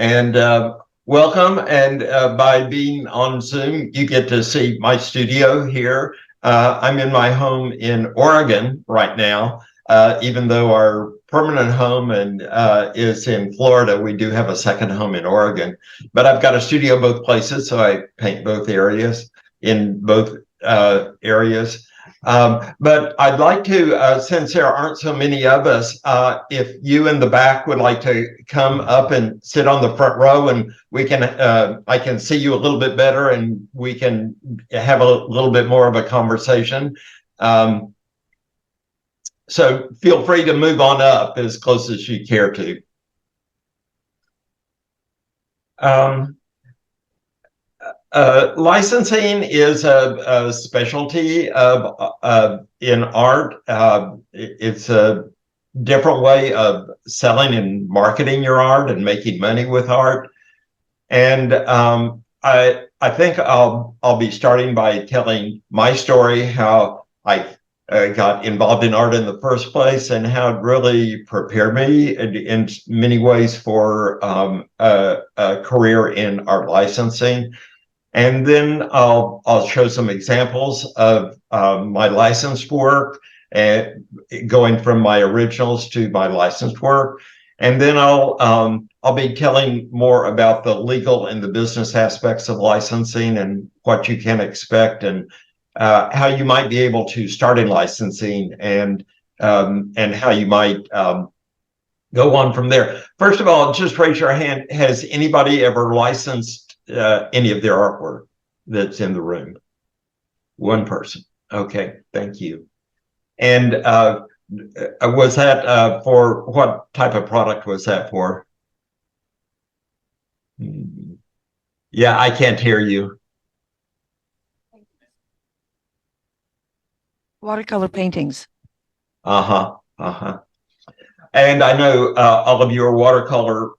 And welcome. And by being on Zoom, you get to see my studio here. I'm in my home in Oregon right now. Even though our permanent home is in Florida, we do have a second home in Oregon. But I've got a studio both places, so I paint both areas in both areas. But I'd like to, since there aren't so many of us, if you in the back would like to come up and sit on the front row, and we can, I can see you a little bit better, and we can have a little bit more of a conversation. So feel free to move on up as close as you care to. Licensing is a specialty of in art. It's a different way of selling and marketing your art and making money with art. And I think I'll be starting by telling my story, how I got involved in art in the first place, and how it really prepared me in many ways for a career in art licensing. And then I'll show some examples of my licensed work, and going from my originals to my licensed work. And then I'll be telling more about the legal and the business aspects of licensing and what you can expect, and how you might be able to start in licensing, and how you might go on from there. First of all, just raise your hand. Has anybody ever licensed any of their artwork that's in the room? One person. Okay, thank you. And was that for what type of product was that for? Yeah, I can't hear you. Watercolor paintings. And I know all of you are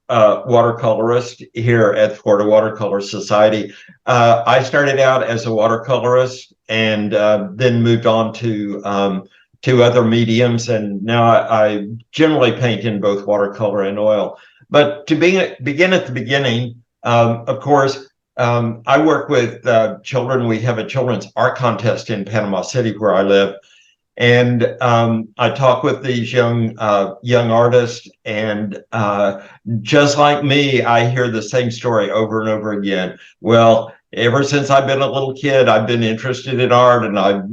watercolorists here at Florida Watercolor Society. I started out as a watercolorist, and then moved on to other mediums, and now I generally paint in both watercolor and oil. But to begin at the beginning, of course, I work with children. We have a children's art contest in Panama City, where I live. And I talk with these young artists, and just like me, I hear the same story over and over again. Well, ever since I've been a little kid, I've been interested in art, and I've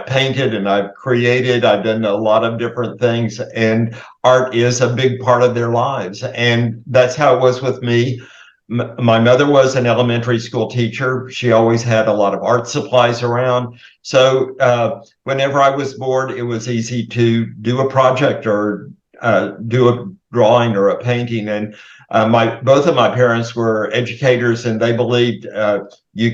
painted and I've created. I've done a lot of different things, and art is a big part of their lives. And that's how it was with me. My mother was an elementary school teacher. She always had a lot of art supplies around. So whenever I was bored, it was easy to do a project, or do a drawing or a painting. And both of my parents were educators, and they believed you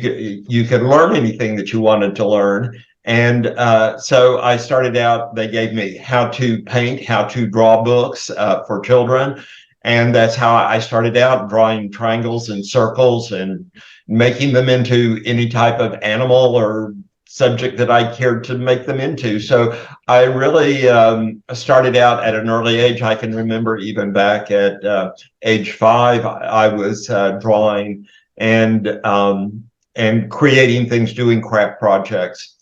could learn anything that you wanted to learn. And so I started out. They gave me how to paint, how to draw books for children. And that's how I started out, drawing triangles and circles and making them into any type of animal or subject that I cared to make them into. So I really started out at an early age. I can remember even back at age 5, I was drawing and creating things, doing craft projects.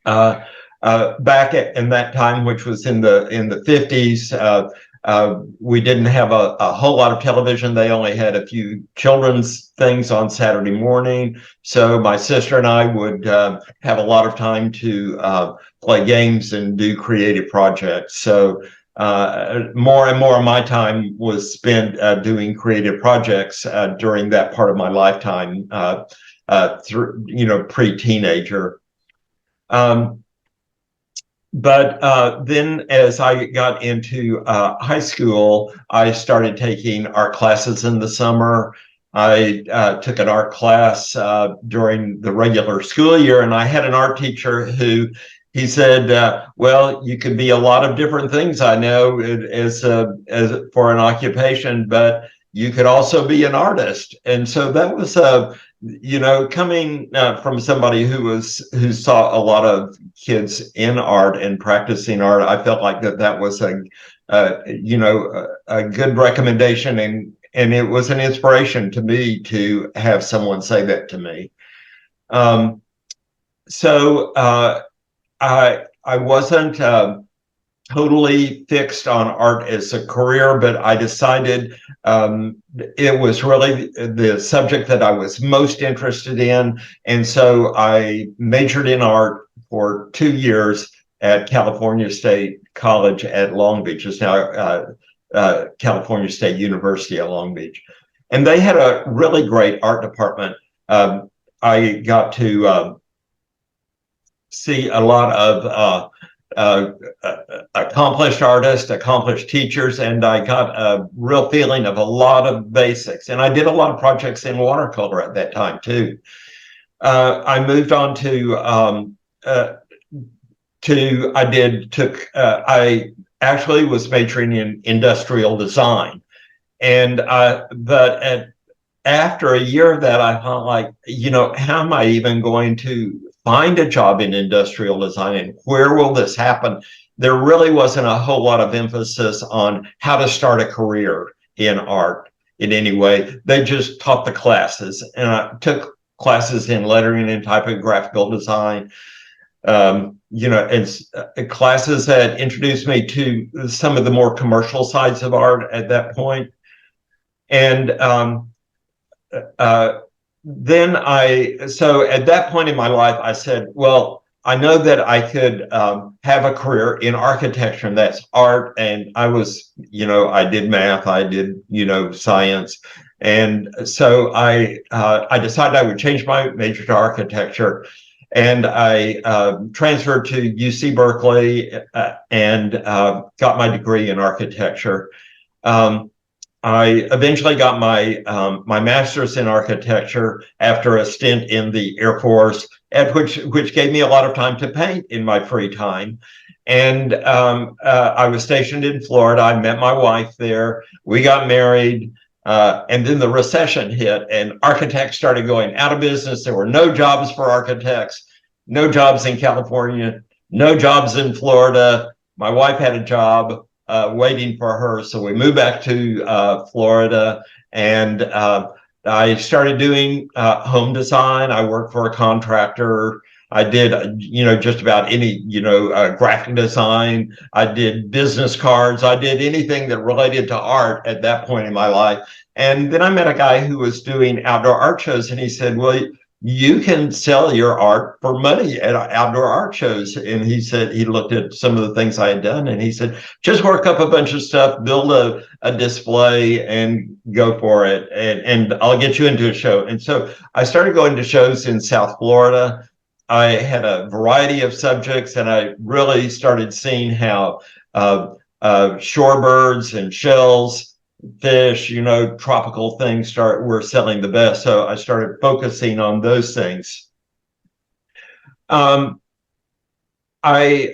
Back in that time, which was in the 50s, we didn't have a whole lot of television. They only had a few children's things on Saturday morning. So my sister and I would have a lot of time to play games and do creative projects. So more and more of my time was spent doing creative projects during that part of my lifetime, through, pre-teenager. But then as I got into high school, I started taking art classes in the summer. I took an art class during the regular school year, and I had an art teacher who, he said, well, you could be a lot of different things, I know, as for an occupation, but you could also be an artist. And so that was coming from somebody who saw a lot of kids in art and practicing art, I felt like that was a good recommendation, and it was an inspiration to me to have someone say that to me. So I wasn't totally fixed on art as a career, but I decided it was really the subject that I was most interested in. And so I majored in art for 2 years at California State College at Long Beach. It's now California State University at Long Beach. And they had a really great art department. I got to see a lot of accomplished artists, accomplished teachers, and I got a real feeling of a lot of basics. And I did a lot of projects in watercolor at that time too. I moved on to I actually was majoring in industrial design, and after a year of that, I felt like, how am I even going to find a job in industrial design, and where will this happen? There really wasn't a whole lot of emphasis on how to start a career in art in any way. They just taught the classes, and I took classes in lettering and typographical design, and classes that introduced me to some of the more commercial sides of art at that point. And so at that point in my life, I said, well, I know that I could have a career in architecture, and that's art. And I was, I did math, I did, science. And so I decided I would change my major to architecture. And I transferred to UC Berkeley and got my degree in architecture. I eventually got my master's in architecture after a stint in the Air Force, which gave me a lot of time to paint in my free time. And I was stationed in Florida. I met my wife there. We got married, and then the recession hit, and architects started going out of business. There were no jobs for architects, no jobs in California, no jobs in Florida. My wife had a job waiting for her. So we moved back to Florida, and I started doing home design. I worked for a contractor. I did, just about any, graphic design. I did business cards. I did anything that related to art at that point in my life. And then I met a guy who was doing outdoor art shows, and he said, well, you can sell your art for money at outdoor art shows. And he said, he looked at some of the things I had done, and he said, just work up a bunch of stuff, build a display, and go for it. And I'll get you into a show. And so I started going to shows in South Florida. I had a variety of subjects, and I really started seeing how shorebirds and shells, fish, tropical things were selling the best. So I started focusing on those things. And I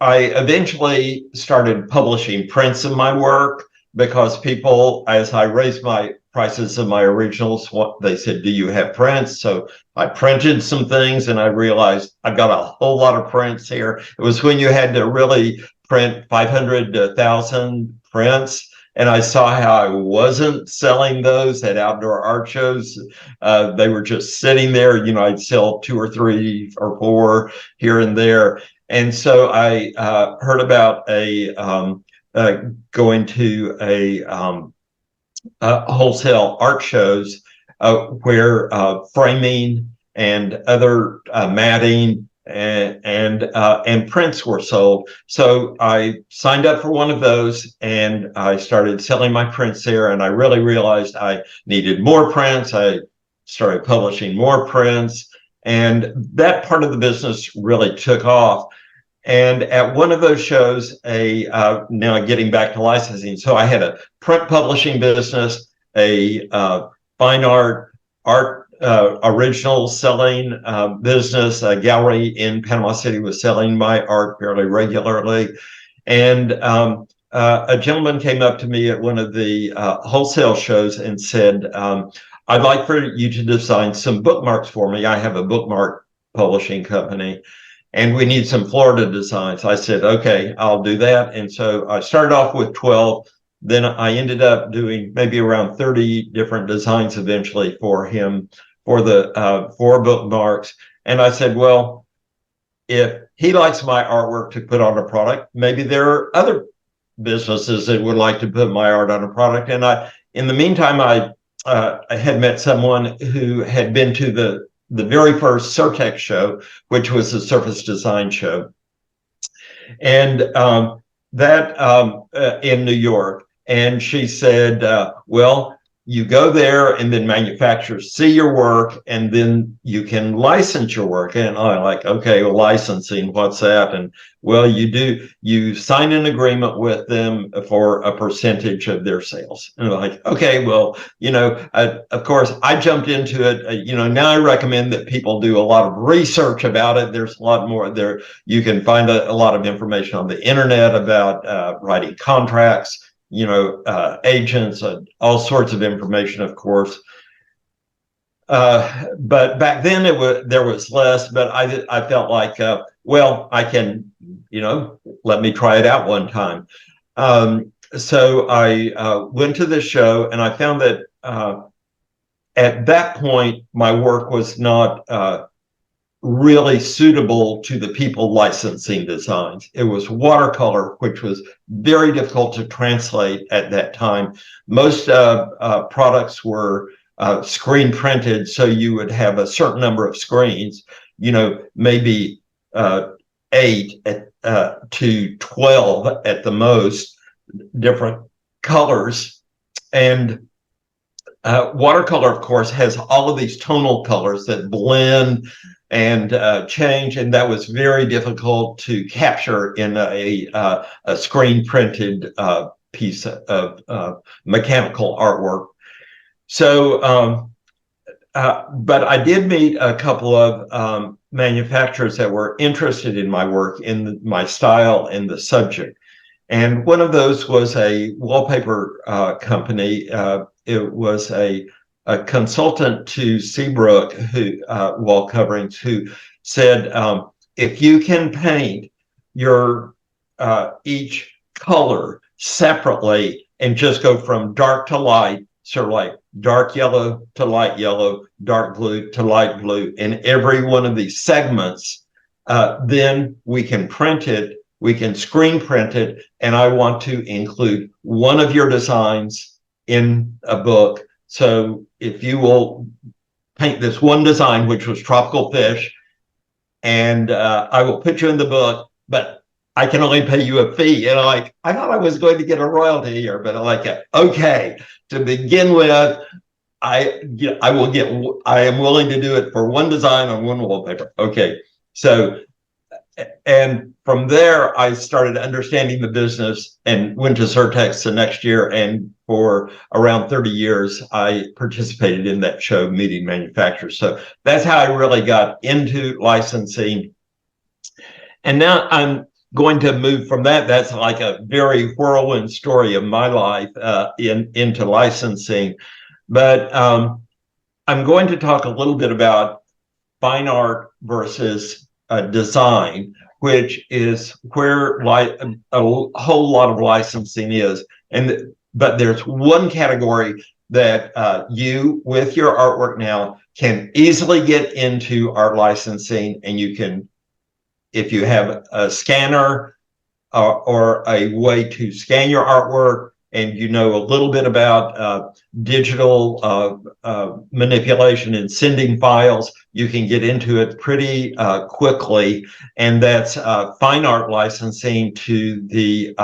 eventually started publishing prints of my work, because people, as I raised my prices of my originals, they said, do you have prints? So I printed some things, and I realized I've got a whole lot of prints here. It was when you had to really print 500 to 1,000 prints, and I saw how I wasn't selling those at outdoor art shows. They were just sitting there. I'd sell 2 or 3 or 4 here and there. And so I heard about going to wholesale art shows where framing and other matting and prints were sold. So I signed up for one of those, and I started selling my prints there, and I really realized I needed more prints. I started publishing more prints, and that part of the business really took off. And at one of those shows, now getting back to licensing, so I had a print publishing business, a fine art original selling business. A gallery in Panama City was selling my art fairly regularly. And a gentleman came up to me at one of the wholesale shows and said, I'd like for you to design some bookmarks for me. I have a bookmark publishing company, and we need some Florida designs. I said, okay, I'll do that. And so I started off with 12 then I ended up doing maybe around 30 different designs eventually for him for the for bookmarks. And I said, well, if he likes my artwork to put on a product, maybe there are other businesses that would like to put my art on a product. And in the meantime, I had met someone who had been to the very first Surtex show, which was the surface design show, and in New York. And she said, well, you go there and then manufacturers see your work and then you can license your work. And I'm like, okay, well, licensing, what's that? And well, you sign an agreement with them for a percentage of their sales. And I'm like, okay, well, of course I jumped into it. Now I recommend that people do a lot of research about it. There's a lot more there. You can find a lot of information on the internet about writing contracts, agents, all sorts of information, of course. But back then there was less, but I felt like, well, I can, let me try it out one time. So I went to the show and I found that at that point, my work was not really suitable to the people licensing designs. It was watercolor, which was very difficult to translate at that time. Most products were screen printed, so you would have a certain number of screens, maybe 8 to 12 at the most, different colors. And watercolor, of course, has all of these tonal colors that blend and change, and that was very difficult to capture in a screen printed piece of mechanical artwork. So, but I did meet a couple of manufacturers that were interested in my work, in my style, and the subject. And one of those was a wallpaper company. It was a consultant to Seabrook, wall coverings, who said, if you can paint your each color separately and just go from dark to light, sort of like dark yellow to light yellow, dark blue to light blue, in every one of these segments, then we can print it. We can screen print it, and I want to include one of your designs in a book. So if you will paint this one design, which was tropical fish, and I will put you in the book, but I can only pay you a fee. And I thought I was going to get a royalty here, but okay, to begin with, I am willing to do it for one design on one wallpaper. Okay, so, and from there, I started understanding the business and went to Surtex the next year. And for around 30 years, I participated in that show, meeting manufacturers. So that's how I really got into licensing. And now I'm going to move from that. That's like a very whirlwind story of my life into licensing. But I'm going to talk a little bit about fine art versus design, which is where a whole lot of licensing is. But there's one category that you, with your artwork now, can easily get into art licensing, and you can, if you have a scanner or a way to scan your artwork, and you know a little bit about digital manipulation and sending files, you can get into it pretty quickly. And that's fine art licensing to the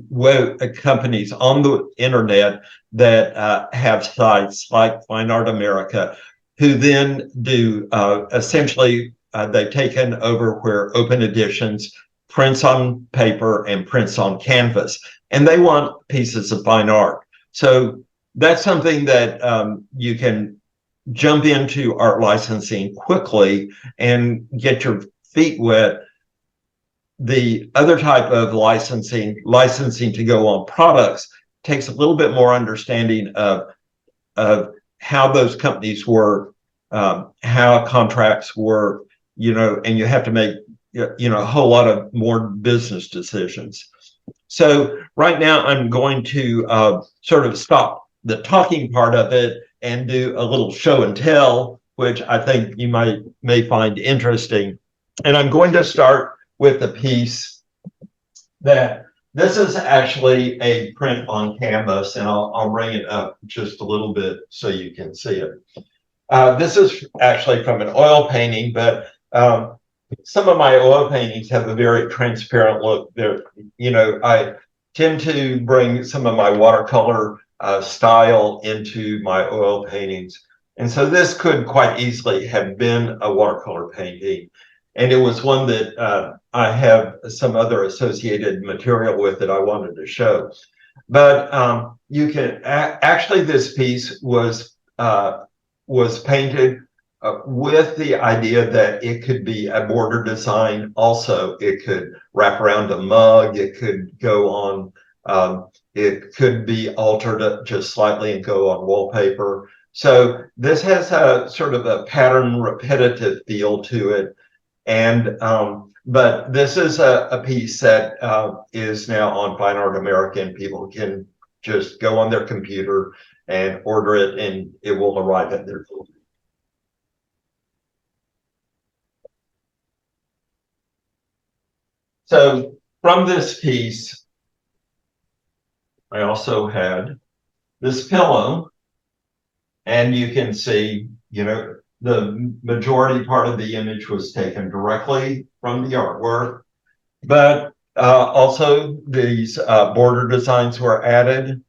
web companies on the internet that have sites like Fine Art America, who then do essentially, they've taken over where Open Editions prints on paper and prints on canvas, and they want pieces of fine art. So that's something that you can jump into art licensing quickly and get your feet wet. The other type of licensing to go on products, takes a little bit more understanding of how those companies work, how contracts work, and you have to make a whole lot of more business decisions. So right now I'm going to sort of stop the talking part of it and do a little show and tell, which I think you may find interesting. And I'm going to start with a piece that this is actually a print on canvas, and I'll bring it up just a little bit so you can see it. This is actually from an oil painting, but some of my oil paintings have a very transparent look. There, I tend to bring some of my watercolor style into my oil paintings. And so this could quite easily have been a watercolor painting. And it was one that I have some other associated material with that I wanted to show. But you can actually, this piece was painted with the idea that it could be a border design. Also, it could wrap around a mug. It could go on. It could be altered just slightly and go on wallpaper. So this has a sort of a pattern repetitive feel to it. And but this is a piece that is now on Fine Art America, and people can just go on their computer and order it, and it will arrive at their door. So from this piece, I also had this pillow, and you can see, the majority part of the image was taken directly from the artwork, but also these border designs were added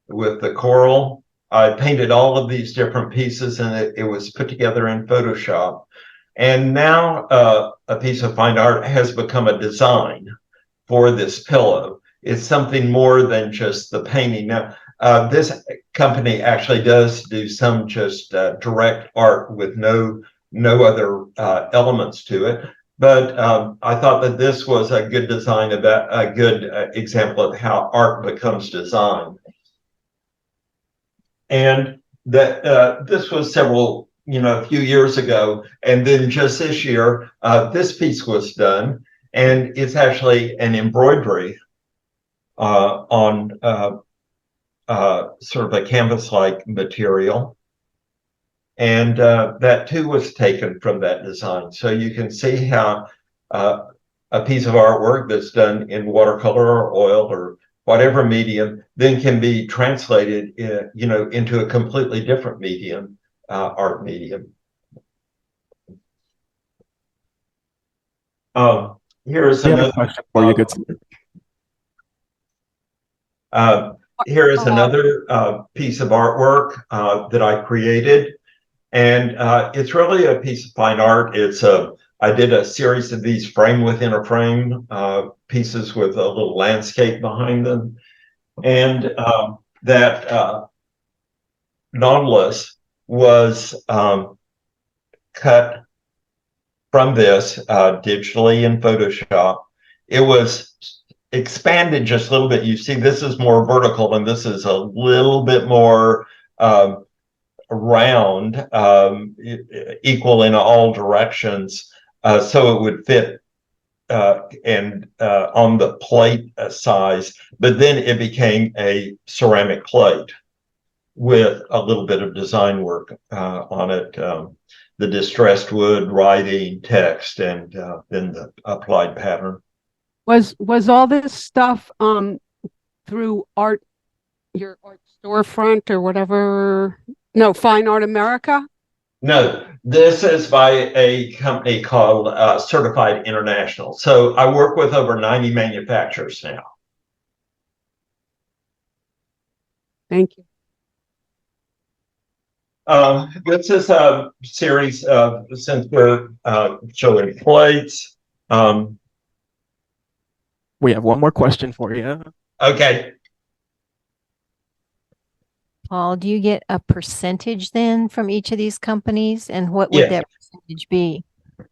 with the coral. I painted all of these different pieces, and it was put together in Photoshop. And now a piece of fine art has become a design for this pillow. It's something more than just the painting. Now, this company actually does do some just direct art with no other elements to it. But I thought that this was a good design, about a good example of how art becomes design. And that this was a few years ago, and then just this year, this piece was done, and it's actually an embroidery on sort of a canvas-like material, and that too was taken from that design. So you can see how a piece of artwork that's done in watercolor or oil or whatever medium then can be translated, into a completely different medium, art medium. Here is another question for you. Here is another piece of artwork that I created, and it's really a piece of fine art. I did a series of these frame within a frame pieces with a little landscape behind them, and that Nautilus was cut from this digitally in Photoshop. It was expanded just a little bit. You see, this is more vertical, and this is a little bit more round, equal in all directions, so it would fit and on the plate size. But then it became a ceramic plate with a little bit of design work on it. The distressed wood, writing, text, and then the applied pattern. Was all this stuff through your art storefront or whatever? No, Fine Art America? No, this is by a company called Certified International. So I work with over 90 manufacturers now. Thank you. This is a series of, since we're showing plates. We have one more question for you. Okay. Paul, do you get a percentage then from each of these companies? And what would that percentage be?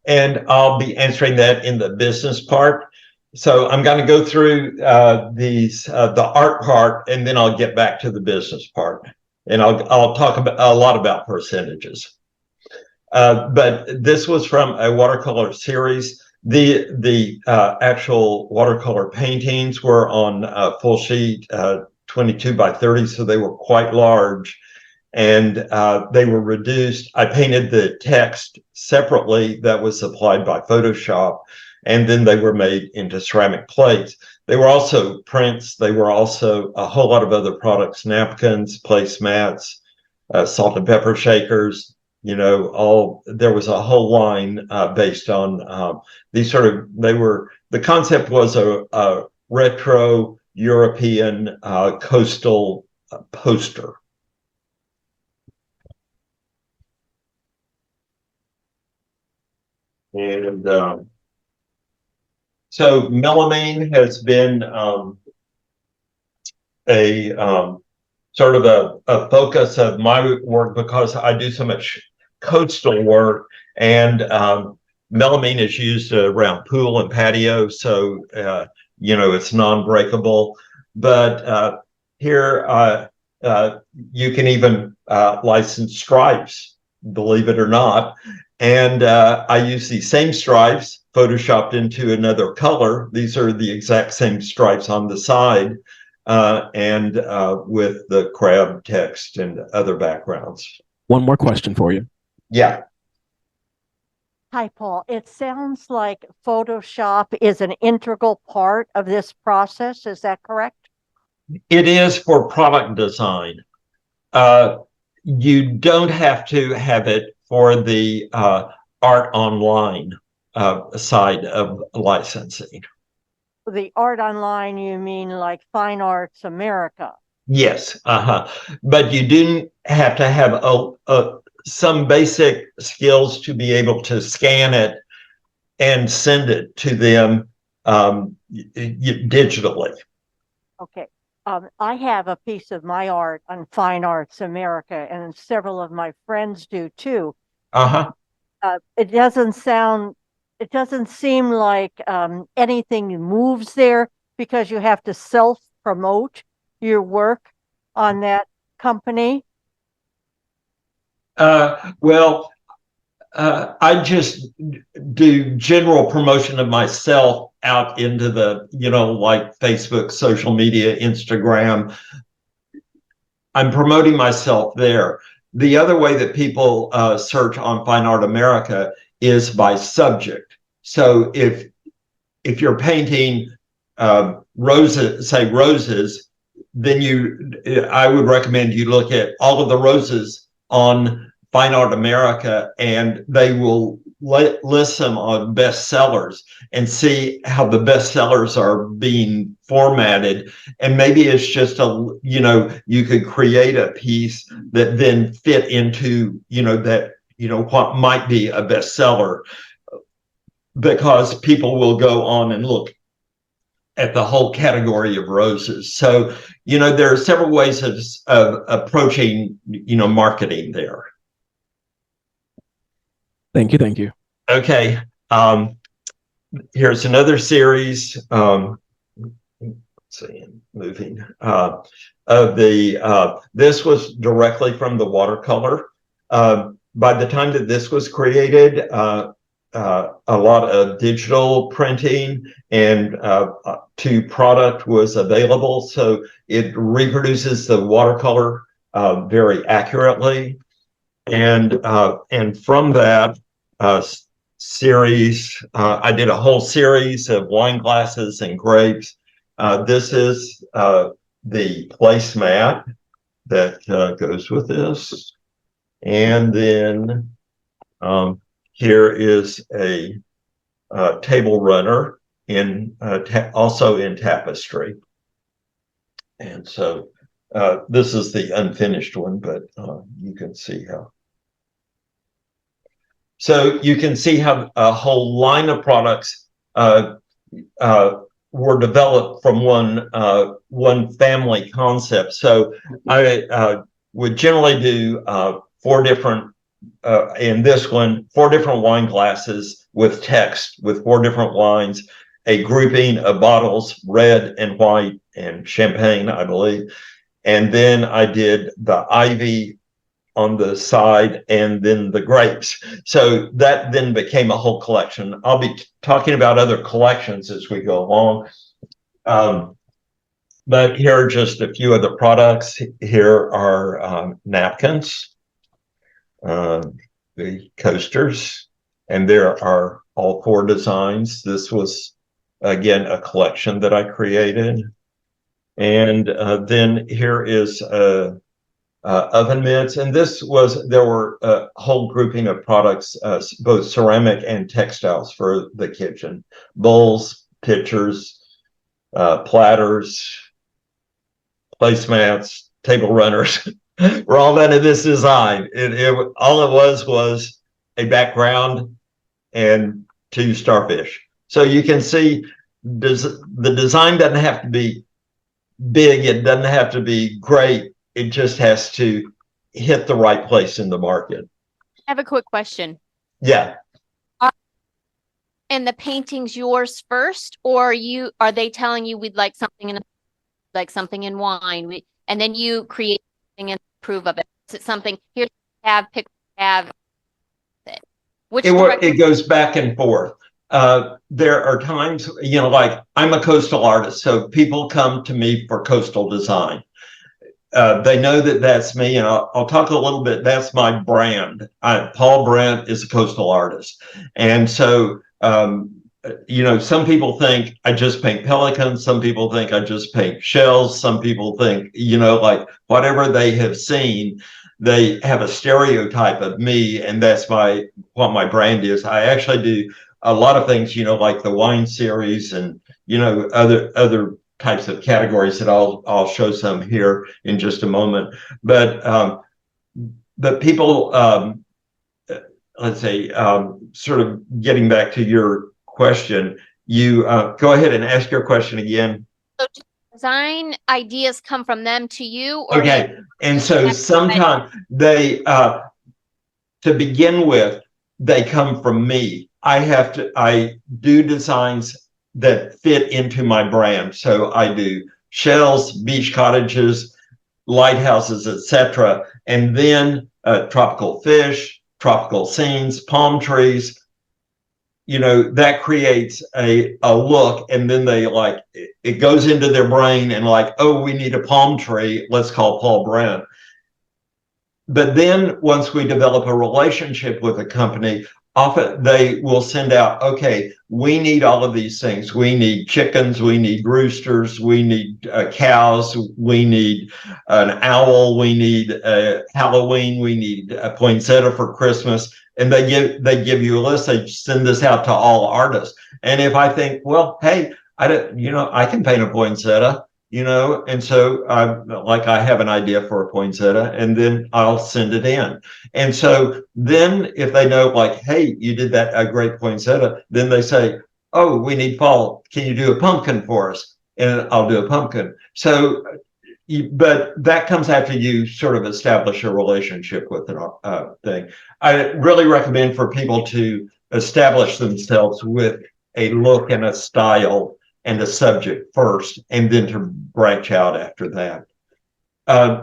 And I'll be answering that in the business part. So I'm going to go through the art part, and then I'll get back to the business part. And I'll talk about a lot about percentages. But this was from a watercolor series. The actual watercolor paintings were on full sheet, 22 by 30, so they were quite large, and they were reduced. I painted the text separately that was supplied by Photoshop, and then they were made into ceramic plates. They were also prints. They were also a whole lot of other products: napkins, placemats, salt and pepper shakers. There was a whole line based on these sort of. The concept was a retro European coastal poster. And so melamine has been a sort of a focus of my work because I do so much coastal work, and melamine is used around pool and patio, so it's non-breakable. But here you can even license stripes, believe it or not. And I use these same stripes photoshopped into another color. These are the exact same stripes on the side, and with the crab text and other backgrounds. One more question for you. Yeah. Hi, Paul. It sounds like Photoshop is an integral part of this process. Is that correct? It is for product design. You don't have to have it for the art online side of licensing. The art online, you mean like Fine Arts America? Yes, but you do have to have some basic skills to be able to scan it and send it to them digitally. Okay. I have a piece of my art on Fine Arts America, and several of my friends do too. It doesn't seem like anything moves there because you have to self-promote your work on that company. I just do general promotion of myself out into the, like Facebook, social media, Instagram. I'm promoting myself there. The other way that people search on Fine Art America is by subject. So if you're painting roses, say roses, then I would recommend you look at all of the roses on Fine Art America, and they will list them on bestsellers and see how the bestsellers are being formatted. And maybe it's just you could create a piece that then fit into, what might be a bestseller, because people will go on and look at the whole category of roses. So, there are several ways of approaching, marketing there. Thank you. Thank you. Okay. Here's another series. Let's see, moving of this was directly from the watercolor. By the time that this was created, a lot of digital printing and to product was available, so it reproduces the watercolor very accurately. And from that series, I did a whole series of wine glasses and grapes. This is the placemat that goes with this, and then here is a table runner also in tapestry. And so this is the unfinished one, but you can see how. So you can see how a whole line of products were developed from one family concept. So I would generally do 4 different, in this one, 4 different wine glasses with text with 4 different wines, a grouping of bottles, red and white and champagne, I believe. And then I did the ivy on the side, and then the grapes. So that then became a whole collection. I'll be talking about other collections as we go along. But here are just a few of the products. Here are napkins, the coasters, and there are all 4 designs. This was, again, a collection that I created. And then here is oven mitts, and there were a whole grouping of products, both ceramic and textiles for the kitchen: bowls, pitchers, platters, placemats, table runners. Were all done in this design. All it was a background and 2 starfish. So you can see the design doesn't have to be big. It doesn't have to be great. It just has to hit the right place in the market. I have a quick question. Yeah. And the painting's yours first, or are they telling you we'd like something in wine, and then you create something and approve of it? Is it something here have which it goes back and forth. There are times, like I'm a coastal artist, so people come to me for coastal design. They know that that's me, and I'll talk a little bit. That's my brand. Paul Brent is a coastal artist, and so some people think I just paint pelicans. Some people think I just paint shells. Some people think, like whatever they have seen, they have a stereotype of me, and that's what my brand is. I actually do a lot of things, like the wine series and other types of categories that I'll show some here in just a moment. But people, let's say, sort of getting back to your question, you go ahead and ask your question again. So design ideas come from them to you? Or okay. And so sometimes they, to begin with, they come from me. I do designs that fit into my brand. So I do shells, beach cottages, lighthouses, etc. And then tropical fish, tropical scenes, palm trees. That creates a look, and then they it goes into their brain and oh, we need a palm tree. Let's call Paul Brent. But then once we develop a relationship with a company, often they will send out, okay, we need all of these things. We need chickens, we need roosters, we need cows, we need an owl, we need Halloween, we need a poinsettia for Christmas. And they give you a list. They send this out to all artists. And if I think, well, hey, I can paint a poinsettia, and so I have an idea for a poinsettia, and then I'll send it in. And so then if they know, hey, you did a great poinsettia, then they say, oh, we need fall. Can you do a pumpkin for us? And I'll do a pumpkin. So, but that comes after you sort of establish a relationship with an thing. I really recommend for people to establish themselves with a look and a style and a subject first, and then to branch out after that.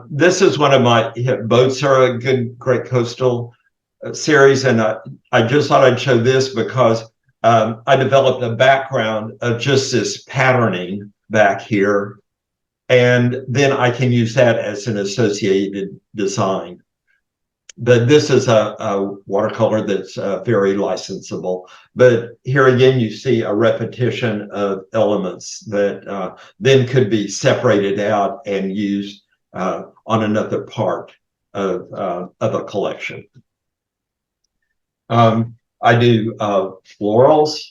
This is one of my boats are a great coastal series, and I just thought I'd show this because I developed a background of just this patterning back here, and then I can use that as an associated design. But this is a watercolor that's very licensable. But here again, you see a repetition of elements that then could be separated out and used on another part of a collection. I do florals,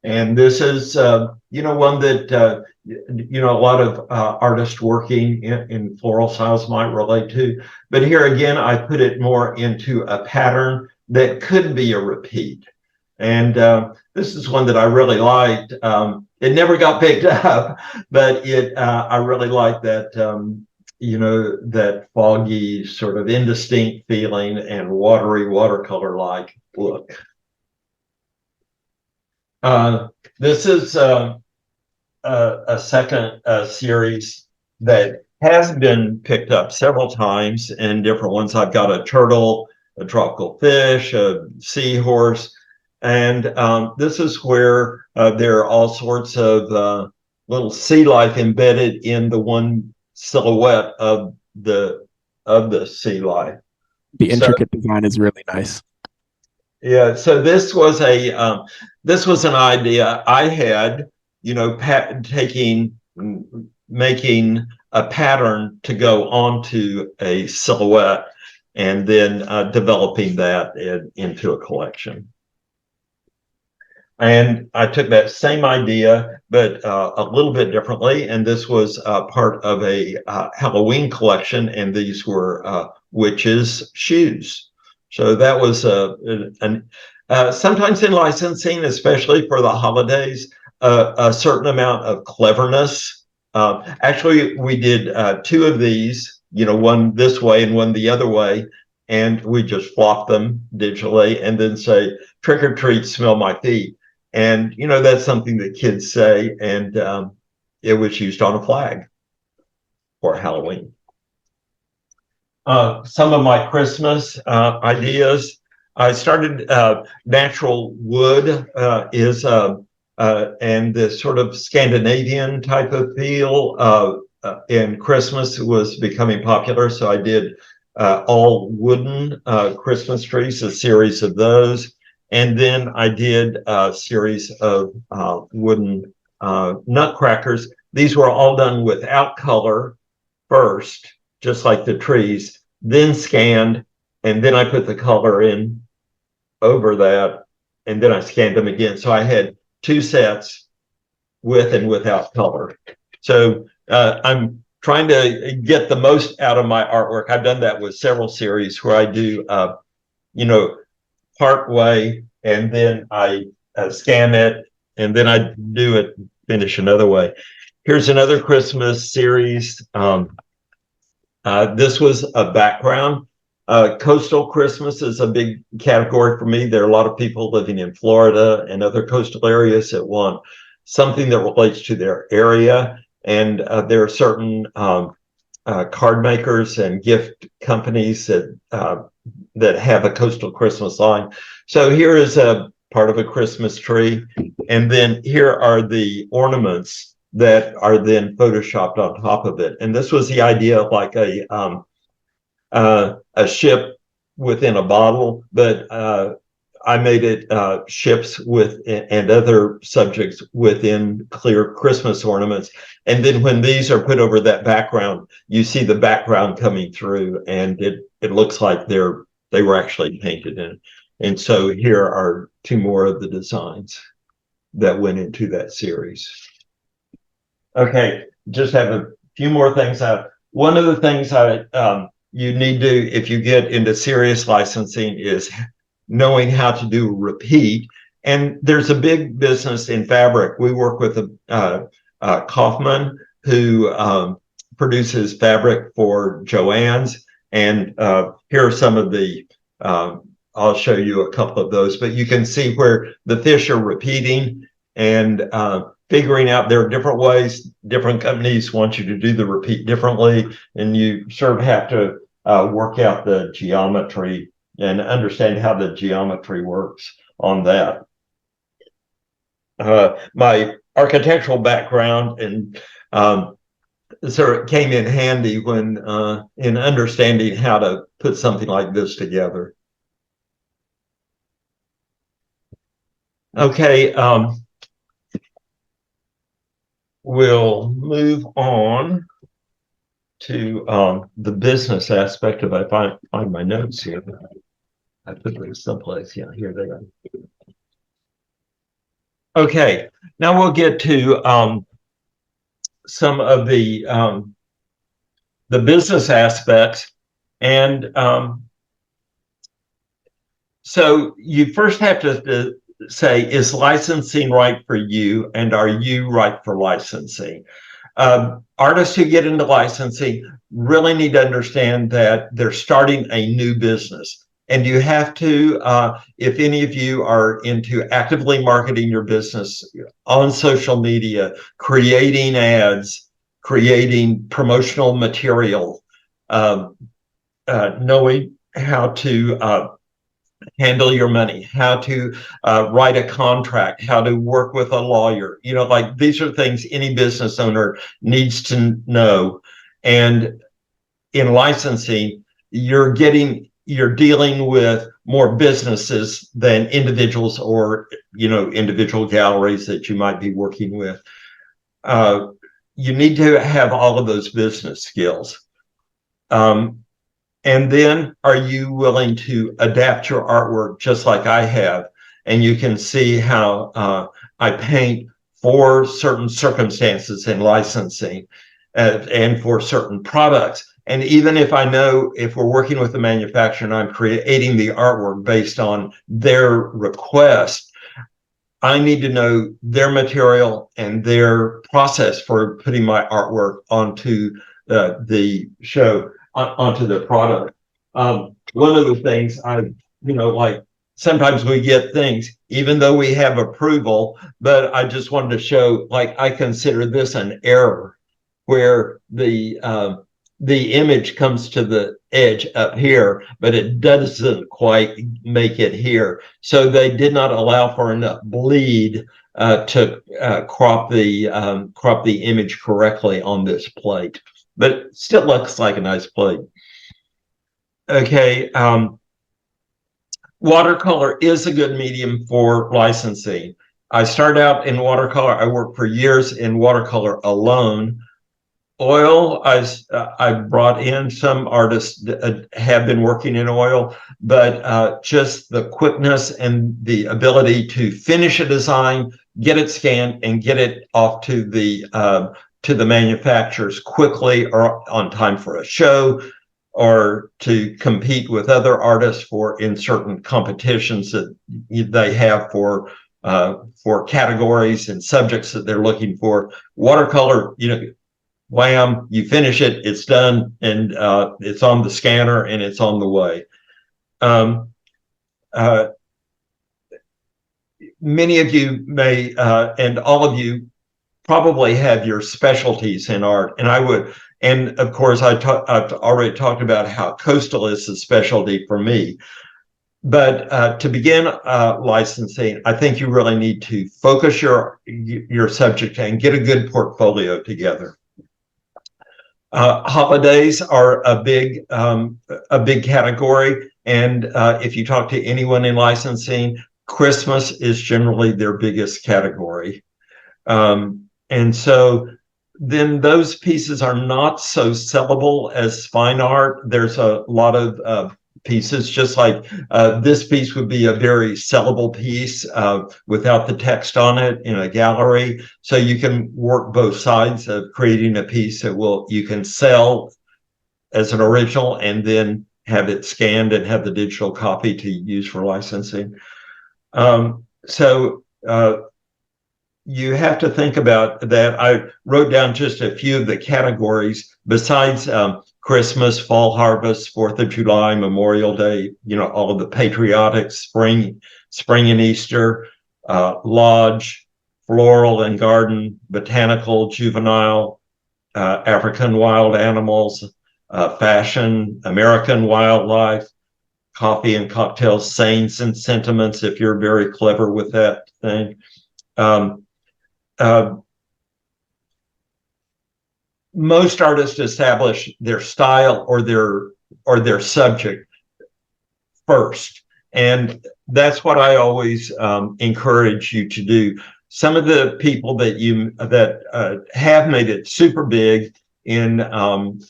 and this is one that a lot of artists working in floral styles might relate to. But here again, I put it more into a pattern that could be a repeat. And this is one that I really liked. It never got picked up, but I really liked that, that foggy, sort of indistinct feeling and watery watercolor-like look. This is a second series that has been picked up several times in different ones. I've got a turtle, a tropical fish, a seahorse, and this is where there are all sorts of little sea life embedded in the one silhouette of the sea life. The intricate design is really nice. Yeah, so this was an idea I had, you know, making a pattern to go onto a silhouette, and then developing that into a collection. And I took that same idea, but a little bit differently. And this was part of a Halloween collection, and these were witches' shoes. So that was sometimes in licensing, especially for the holidays, a certain amount of cleverness. Actually, we did two of these, you know, one this way and one the other way, and we just flop them digitally and then say, "Trick or treat, smell my feet." And, you know, that's something that kids say, and it was used on a flag for Halloween. Some of my Christmas ideas. I started natural wood and this sort of Scandinavian type of feel in Christmas was becoming popular. So I did all wooden Christmas trees, a series of those. And then I did a series of wooden nutcrackers. These were all done without color first, just like the trees, then scanned, and then I put the color in over that, and then I scanned them again. So I had two sets with and without color. So I'm trying to get the most out of my artwork. I've done that with several series where I do, you know, part way, and then I scan it, and then I do it, finish another way. Here's another Christmas series. This was a background. Coastal Christmas is a big category for me. There are a lot of people living in Florida and other coastal areas that want something that relates to their area. And there are certain card makers and gift companies that have a coastal Christmas line. So here is a part of a Christmas tree. And then here are the ornaments that are then photoshopped on top of it. And this was the idea of like a ship within a bottle, but I made it ships with and other subjects within clear Christmas ornaments. And then when these are put over that background, you see the background coming through, and it looks like they were actually painted in. And so here are two more of the designs that went into that series. Okay, just have a few more things. One of the things you need to, if you get into serious licensing, is knowing how to do repeat. And there's a big business in fabric. We work with Kaufman, who produces fabric for Joann's. And here are some of the, I'll show you a couple of those, but you can see where the fish are repeating and figuring out there are different ways. Different companies want you to do the repeat differently, and you sort of have to work out the geometry and understand how the geometry works on that. My architectural background and so it came in handy when in understanding how to put something like this together. Okay, we'll move on to the business aspect of it. If I find my notes here, I put them someplace. Yeah, here they are. Okay, now we'll get to some of the business aspects, and so you first have to say, is licensing right for you, and are you right for licensing? Artists who get into licensing really need to understand that they're starting a new business. And you have to, if any of you are into actively marketing your business on social media, creating ads, creating promotional material, knowing how to handle your money, how to write a contract, how to work with a lawyer. You know, like these are things any business owner needs to know. And in licensing, you're dealing with more businesses than individuals or, you know, individual galleries that you might be working with. You need to have all of those business skills. And then are you willing to adapt your artwork just like I have? And you can see how I paint for certain circumstances in licensing and for certain products. And even if I know if we're working with the manufacturer and I'm creating the artwork based on their request, I need to know their material and their process for putting my artwork onto the show, onto the product. One of the things like sometimes we get things, even though we have approval, but I just wanted to show, like, I consider this an error where the image comes to the edge up here, but it doesn't quite make it here. So they did not allow for enough bleed to crop the image correctly on this plate, but it still looks like a nice plate. Okay, watercolor is a good medium for licensing. I started out in watercolor. I worked for years in watercolor alone. Oil, I brought in some artists that have been working in oil, but just the quickness and the ability to finish a design, get it scanned, and get it off to the manufacturers quickly or on time for a show, or to compete with other artists in certain competitions that they have for categories and subjects that they're looking for. Watercolor, wham, you finish it, it's done, and it's on the scanner and it's on the way. Many of you may, and all of you probably have your specialties in art, and of course I've already talked about how coastal is a specialty for me. But to begin licensing, I think you really need to focus your subject and get a good portfolio together. Holidays are a big category, and if you talk to anyone in licensing, Christmas is generally their biggest category. And so then those pieces are not so sellable as fine art. There's a lot of pieces, just like this piece would be a very sellable piece without the text on it in a gallery. So you can work both sides of creating a piece that you can sell as an original and then have it scanned and have the digital copy to use for licensing. You have to think about that. I wrote down just a few of the categories besides Christmas, fall harvest, 4th of July, Memorial Day, all of the patriotic, spring and Easter, lodge, floral and garden, botanical, juvenile, African wild animals, fashion, American wildlife, coffee and cocktails, sayings and sentiments, if you're very clever with that thing. Most artists establish their style or their subject first, and that's what I always encourage you to do. Some of the people that have made it super big in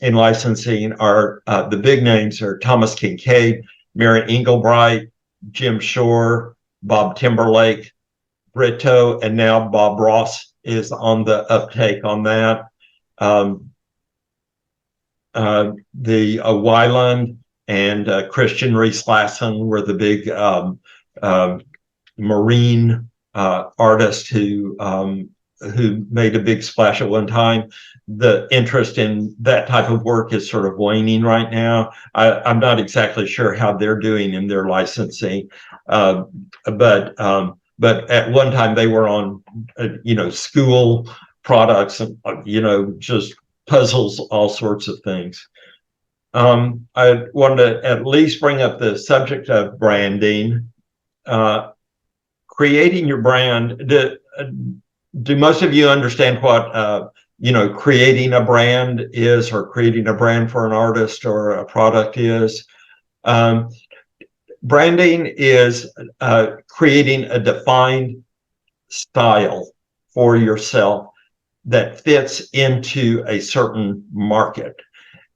licensing are the big names are Thomas Kincaid, Mary Engelbright, Jim Shore, Bob Timberlake, Brito, and now Bob Ross is on the uptake on that. The Weiland and Christian Reese Lassen were the big marine artists who made a big splash at one time. The interest in that type of work is sort of waning right now. I'm not exactly sure how they're doing in their licensing, but at one time they were on, school products, just puzzles all sorts of things. I wanted to at least bring up the subject of branding. Creating your brand. Do most of you understand what creating a brand is, or creating a brand for an artist or a product is? Branding is creating a defined style for yourself that fits into a certain market.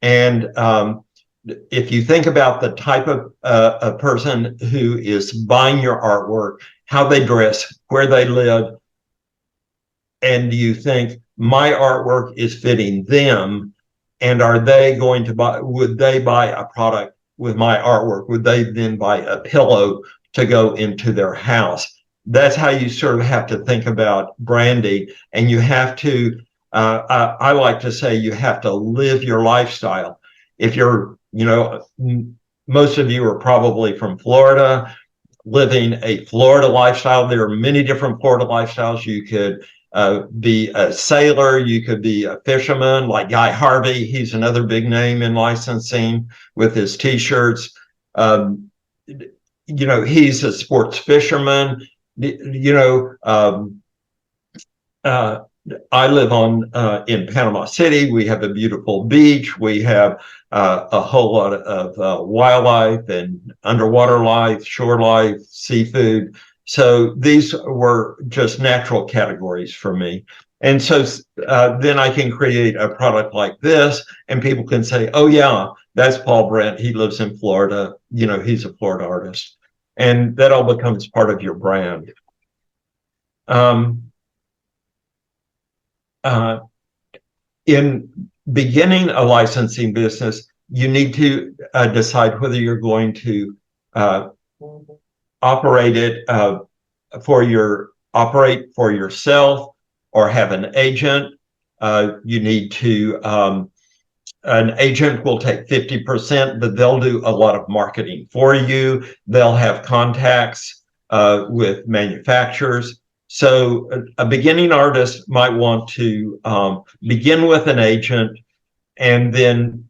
And if you think about the type of a person who is buying your artwork, how they dress, where they live, and you think my artwork is fitting them, and are they going to buy, would they buy a product with my artwork? Would they then buy a pillow to go into their house? That's how you sort of have to think about branding. And you have to, I like to say, you have to live your lifestyle. If you're, most of you are probably from Florida, living a Florida lifestyle. There are many different Florida lifestyles. You could be a sailor, you could be a fisherman like Guy Harvey. He's another big name in licensing with his t-shirts. He's a sports fisherman. I live in Panama City. We have a beautiful beach. We have a whole lot of wildlife and underwater life, shore life, seafood. So these were just natural categories for me. And so then I can create a product like this, and people can say, oh, yeah, that's Paul Brent. He lives in Florida. He's a Florida artist. And that all becomes part of your brand. In beginning a licensing business, you need to decide whether you're going to operate for yourself or have an agent. You need to, an agent will take 50%, but they'll do a lot of marketing for you. They'll have contacts with manufacturers. So a beginning artist might want to begin with an agent, and then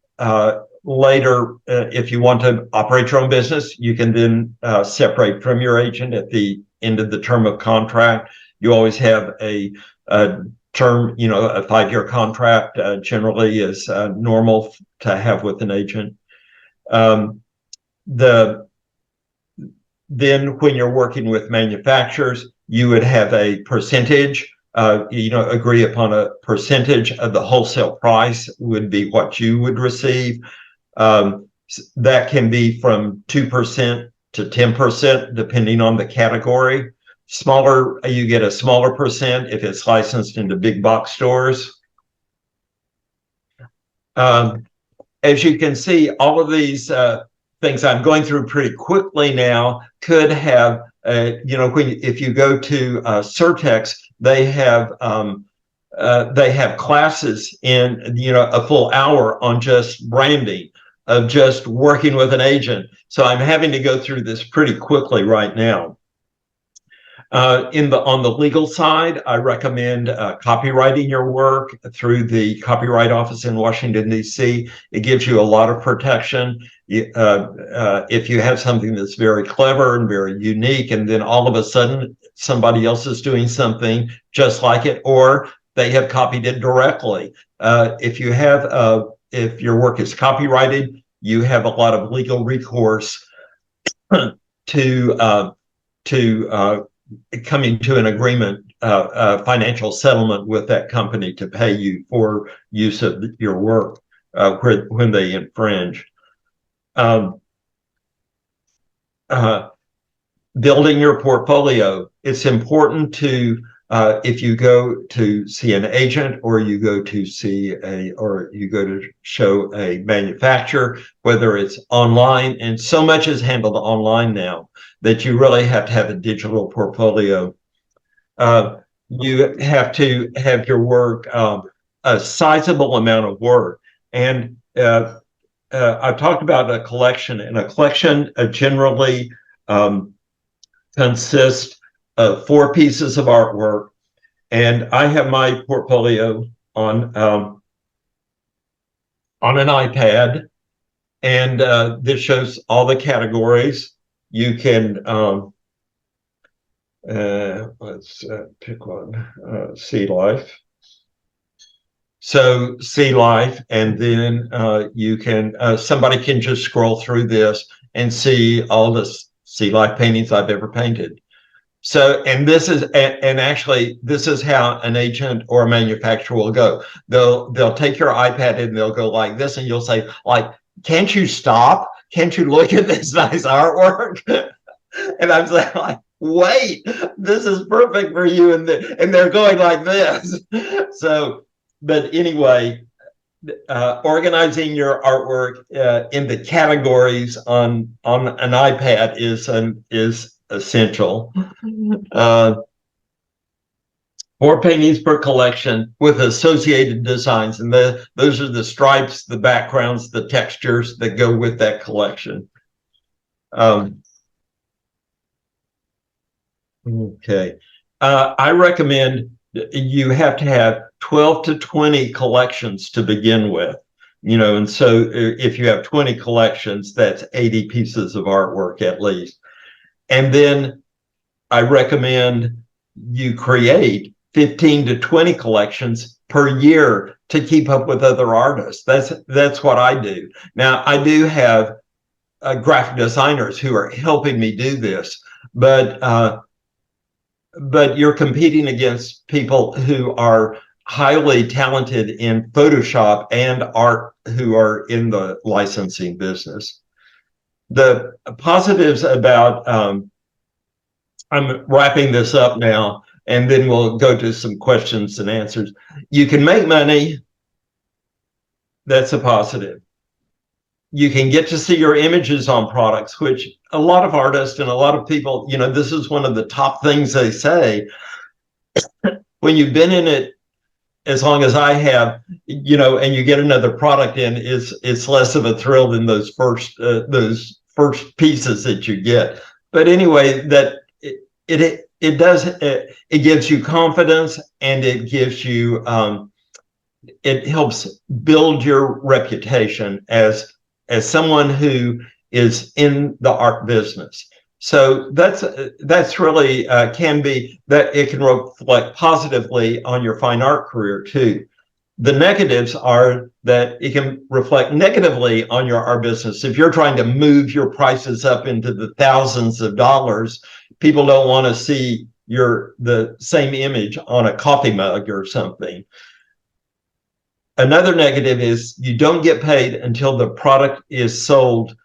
later, if you want to operate your own business, you can then separate from your agent at the end of the term of contract. You always have a term, a 5-year contract generally is normal to have with an agent. Then when you're working with manufacturers, you would have a percentage, agree upon a percentage of the wholesale price would be what you would receive. That can be from 2% to 10%, depending on the category. Smaller, you get a smaller percent if it's licensed into big box stores. As you can see, all of these things I'm going through pretty quickly now could have, if you go to Certex, they have classes in, a full hour on just branding, of just working with an agent. So I'm having to go through this pretty quickly right now. On the legal side, I recommend copyrighting your work through the Copyright Office in Washington, D.C. It gives you a lot of protection. If you have something that's very clever and very unique, and then all of a sudden somebody else is doing something just like it, or they have copied it directly. If your work is copyrighted, you have a lot of legal recourse to coming to an agreement, financial settlement with that company to pay you for use of your work when they infringe. Building your portfolio. It's important to, if you go to see an agent, or you go to show a manufacturer, whether it's online, and so much is handled online now that you really have to have a digital portfolio. You have to have your work, a sizable amount of work. And I've talked about a collection, and a collection generally consists of 4 pieces of artwork. And I have my portfolio on on an iPad, and this shows all the categories. You can let's pick one. Sea life. So sea life, and then you can somebody can just scroll through this and see all the sea life paintings I've ever painted. So, and this is, and actually, this is how an agent or a manufacturer will go. They'll take your iPad and they'll go like this, and you'll say, like, can't you stop? Can't you look at this nice artwork? And I'm saying, like, wait, this is perfect for you. And they're going like this. So, but anyway, organizing your artwork into categories on an iPad is essential. 4 paintings per collection with associated designs, and those are the stripes, the backgrounds, the textures that go with that collection. Okay, I recommend you have to have 12 to 20 collections to begin with, and so if you have 20 collections, that's 80 pieces of artwork at least. And then I recommend you create 15 to 20 collections per year to keep up with other artists. That's what I do. Now, I do have graphic designers who are helping me do this, but you're competing against people who are highly talented in Photoshop and art who are in the licensing business. The positives about, I'm wrapping this up now, and then we'll go to some questions and answers. You can make money. That's a positive. You can get to see your images on products, which a lot of artists and a lot of people, this is one of the top things they say. When you've been in it as long as I have, and you get another product in, it's less of a thrill than those first pieces that you get. But anyway, that it gives you confidence, and it gives you it helps build your reputation as someone who is in the art business. So that's really can be that it can reflect positively on your fine art career too. The negatives are that it can reflect negatively on your art business. If you're trying to move your prices up into the thousands of dollars, people don't want to see the same image on a coffee mug or something. Another negative is you don't get paid until the product is sold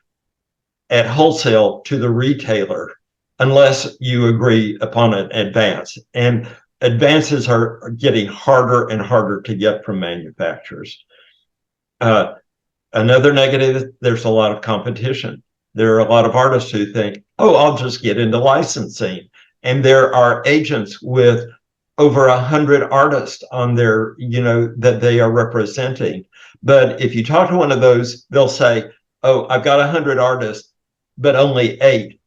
at wholesale to the retailer, unless you agree upon an advance. And advances are getting harder and harder to get from manufacturers. Another negative, there's a lot of competition. There are a lot of artists who think, oh, I'll just get into licensing. And there are agents with over 100 artists on their, that they are representing. But if you talk to one of those, they'll say, oh, I've got 100 artists, but only 8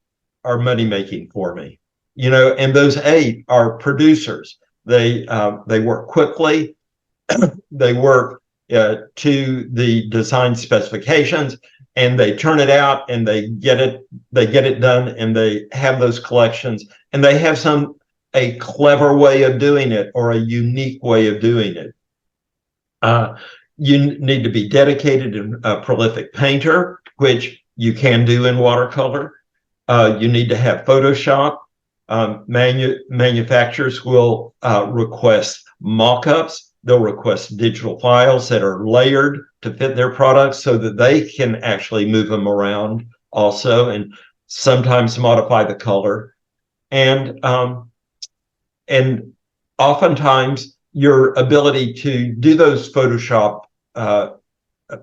are money making for me. And those 8 are producers. They work quickly. They work to the design specifications, and they turn it out, and they get it done, and they have those collections, and they have a clever way of doing it or a unique way of doing it. You need to be dedicated and a prolific painter, which you can do in watercolor. You need to have Photoshop. Manufacturers will request mock-ups. They'll request digital files that are layered to fit their products so that they can actually move them around also, and sometimes modify the color. And oftentimes your ability to do those Photoshop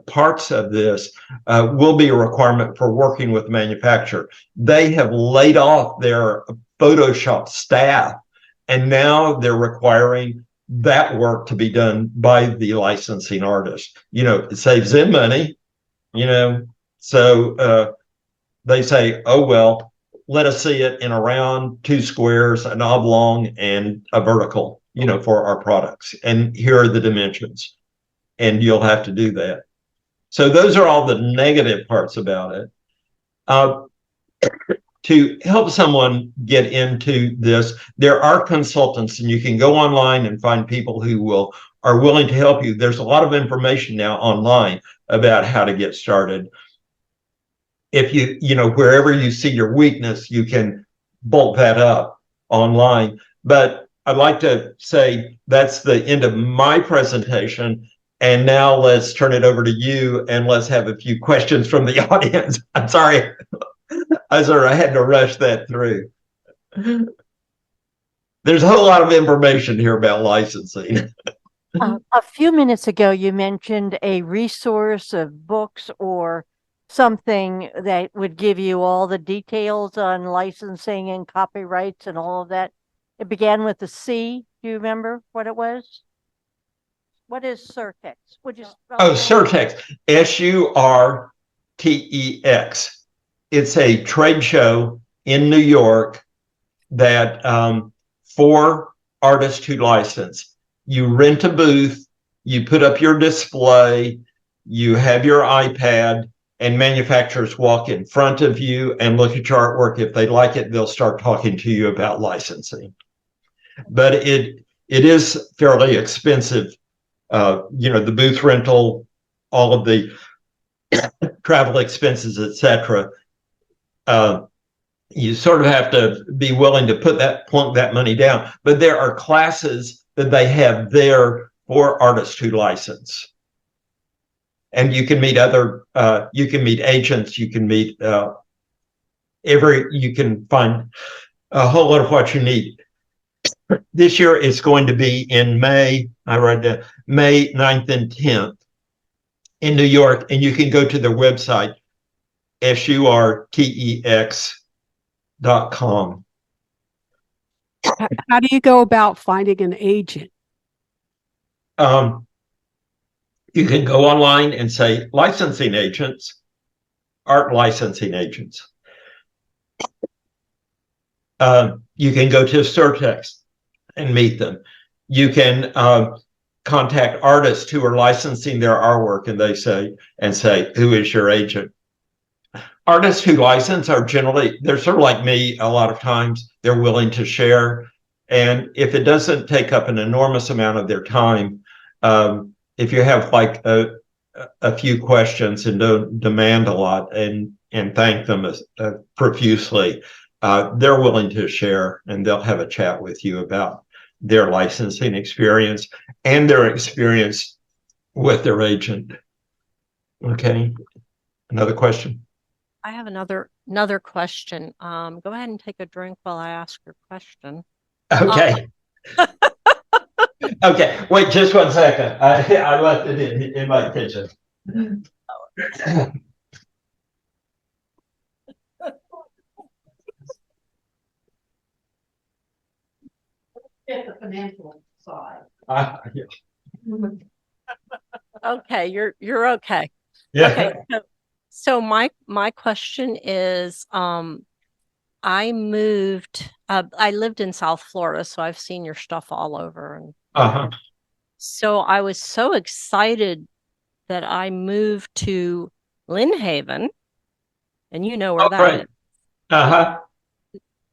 parts of this will be a requirement for working with the manufacturer. They have laid off their Photoshop staff, and now they're requiring that work to be done by the licensing artist. It saves them money, so they say, oh, well, let us see it in a round, 2 squares, an oblong, and a vertical, for our products. And here are the dimensions. And you'll have to do that. So those are all the negative parts about it. To help someone get into this, there are consultants, and you can go online and find people who are willing to help you. There's a lot of information now online about how to get started. If wherever you see your weakness, you can bulk that up online. But I'd like to say that's the end of my presentation. And now let's turn it over to you, and let's have a few questions from the audience. I'm sorry. I had to rush that through. There's a whole lot of information here about licensing. A few minutes ago, you mentioned a resource of books or something that would give you all the details on licensing and copyrights and all of that. It began with a C. Do you remember what it was? What is Surtex? Would you spell Oh, that? Surtex, Surtex. It's a trade show in New York that for artists who license. You rent a booth, you put up your display, you have your iPad, and manufacturers walk in front of you and look at your artwork. If they like it, they'll start talking to you about licensing. But it is fairly expensive. The booth rental, all of the travel expenses, etc. You sort of have to be willing to plunk that money down. But there are classes that they have there for artists who license. And you can meet you can meet agents, you can meet you can find a whole lot of what you need. This year it's going to be in May. I read that May 9th and 10th in New York, and you can go to their website, surtex.com. How do you go about finding an agent? You can go online and say licensing agents, art licensing agents. You can go to Surtex and meet them. You can contact artists who are licensing their artwork, and say, who is your agent? Artists who license are they're sort of like me a lot of times. They're willing to share. And if it doesn't take up an enormous amount of their time, if you have like a few questions and don't demand a lot and thank them profusely, they're willing to share, and they'll have a chat with you about their licensing experience and their experience with their agent. Okay. Another question? I have another question. Go ahead and take a drink while I ask your question. Okay. Okay. Wait just 1 second. I left it in my kitchen. Get the financial side. Yeah. Okay, you're okay. Yeah. Okay. So my question is, I moved. I lived in South Florida, so I've seen your stuff all over, and so I was so excited that I moved to Lynn Haven, and you know where that is.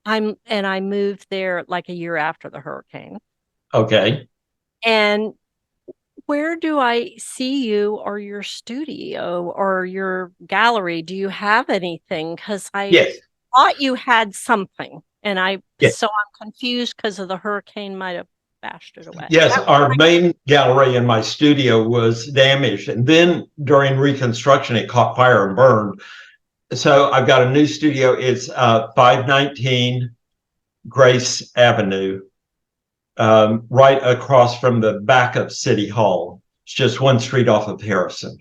I moved there like a year after the hurricane. Okay. And where do I see you, or your studio or your gallery? Do you have anything? Because I thought you had something, and so I'm confused because of the hurricane might have bashed it away. Yes, our main gallery in my studio was damaged, and then during reconstruction it caught fire and burned. So I've got a new studio. It's 519 Grace Avenue, right across from the back of City Hall. It's just one street off of Harrison.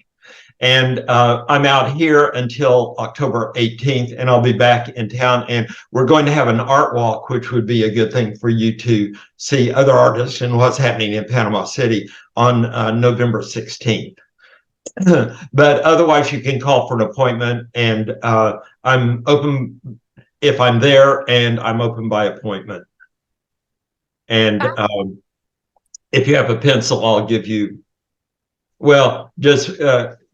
And I'm out here until October 18th, and I'll be back in town. And we're going to have an art walk, which would be a good thing for you to see other artists and what's happening in Panama City on November 16th. But otherwise, you can call for an appointment, and I'm open if I'm there, and I'm open by appointment. And if you have a pencil, I'll give you, well, just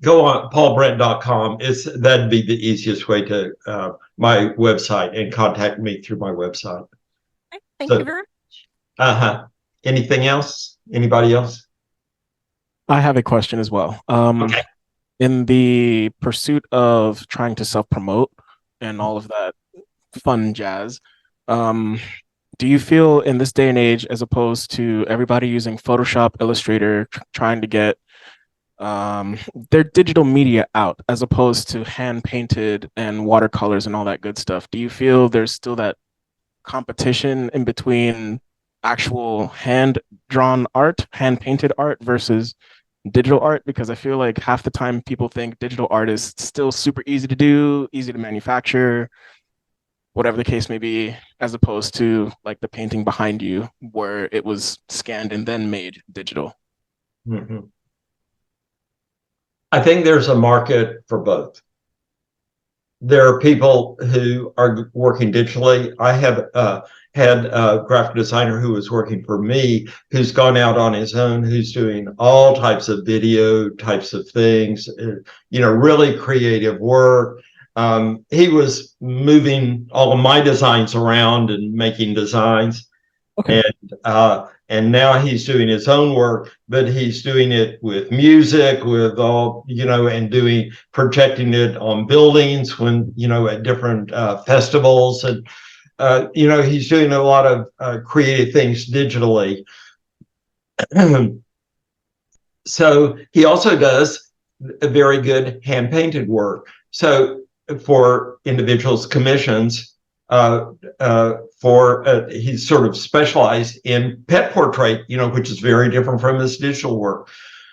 go on paulbrent.com. That'd be the easiest way to my website and contact me through my website. Thank you very much. Anything else? Anybody else? I have a question as well. Okay. In the pursuit of trying to self-promote and all of that fun jazz, do you feel in this day and age, as opposed to everybody using Photoshop, Illustrator, trying to get their digital media out, as opposed to hand painted and watercolors and all that good stuff, do you feel there's still that competition in between actual hand drawn art, hand painted art versus digital art? Because I feel like half the time people think digital art is still super easy to do, easy to manufacture, whatever the case may be, as opposed to like the painting behind you where it was scanned and then made digital. Mm-hmm. I think there's a market for both. There are people who are working digitally. I have had a graphic designer who was working for me, who's gone out on his own, who's doing all types of video types of things, really creative work. He was moving all of my designs around and making designs. Okay. And now he's doing his own work, but he's doing it with music, with all, and projecting it on buildings when, at different festivals. And, he's doing a lot of creative things digitally. So he also does a very good hand painted work. So for individuals' commissions, he's sort of specialized in pet portrait, which is very different from his digital work.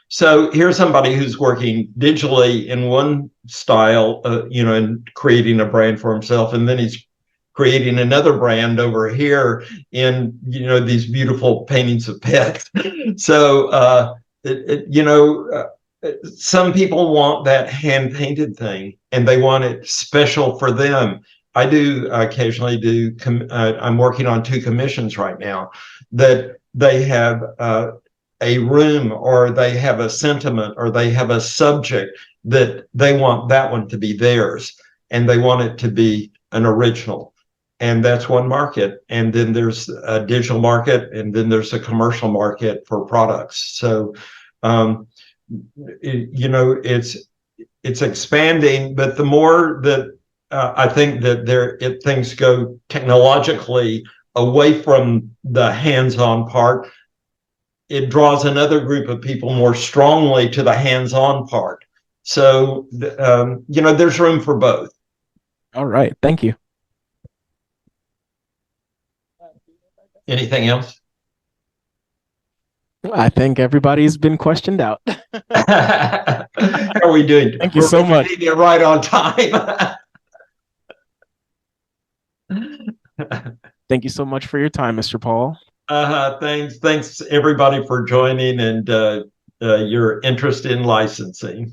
So here's somebody who's working digitally in one style, and creating a brand for himself, and then he's creating another brand over here in these beautiful paintings of pets. So some people want that hand painted thing, and they want it special for them. I do occasionally do. I'm working on 2 commissions right now that they have a room, or they have a sentiment, or they have a subject that they want that one to be theirs, and they want it to be an original. And that's one market. And then there's a digital market, and then there's a commercial market for products. So, it's expanding, but the more that I think that things go technologically away from the hands-on part, it draws another group of people more strongly to the hands-on part. So, there's room for both. All right. Thank you. Anything else? I think everybody's been questioned out. How are we doing? Thank you so much. You're right on time. Thank you so much for your time, Mr. Paul. Thanks everybody for joining, and your interest in licensing.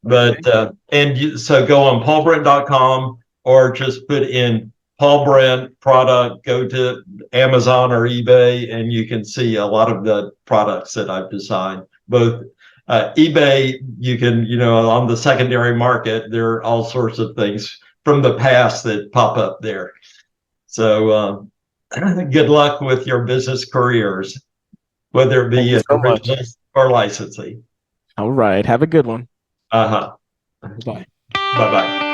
But so go on paulbrent.com, or just put in Paul Brent product, go to Amazon or eBay, and you can see a lot of the products that I've designed. Both eBay, you can, on the secondary market, there are all sorts of things from the past that pop up there. So good luck with your business careers, whether it be original or licensing. All right. Have a good one. Bye. Bye. Bye-bye.